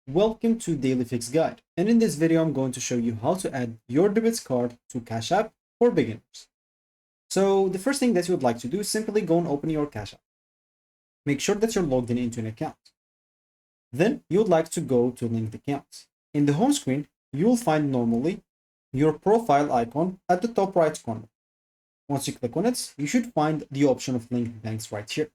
Welcome to Daily Fix Guide, and in this video I'm going to show you how to add your debit card to Cash App for beginners. So the first thing that you would like to do is simply go and open your Cash App. Make sure that you're logged in into an account. Then you would like to go to linked accounts. In the home screen, you will find normally your profile icon at the top right corner. Once you click on it, you should find the option of linked banks right here.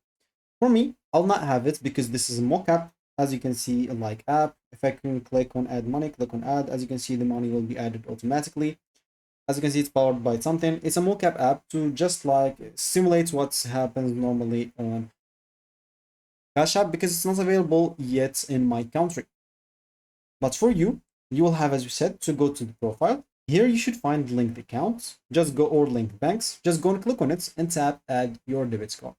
For me, I'll not have it because this is a mock-up. As you can see, a like app. If I can click on add money, click on add. As you can see, the money will be added automatically. As you can see, it's powered by something. It's a mocap app to just like simulate what happens normally on Cash App because it's not available yet in my country. But for you, you will have, as you said, to go to the profile. Here you should find linked accounts. Just go or linked banks. Just go and click on it and tap add your debit card.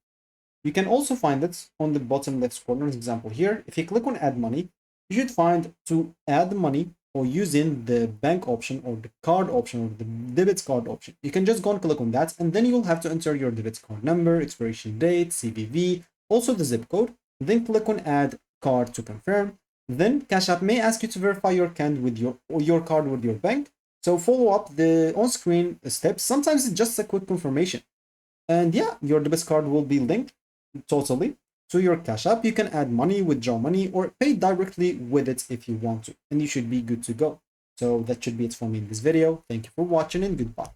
You can also find it on the bottom left corner, as example here. If you click on add money, you should find to add money or using the bank option or the card option or the debit card option. You can just go and click on that, and then you will have to enter your debit card number, expiration date, CVV, also the zip code. Then click on add card to confirm. Then Cash App may ask you to verify your card with your card with your bank. So follow up the on-screen steps. Sometimes it's just a quick confirmation. And yeah, your debit card will be linked totally to your Cash App. You can add money, withdraw money, or pay directly with it if you want to, and you should be good to go. So that should be it for me in this video. Thank you for watching and goodbye.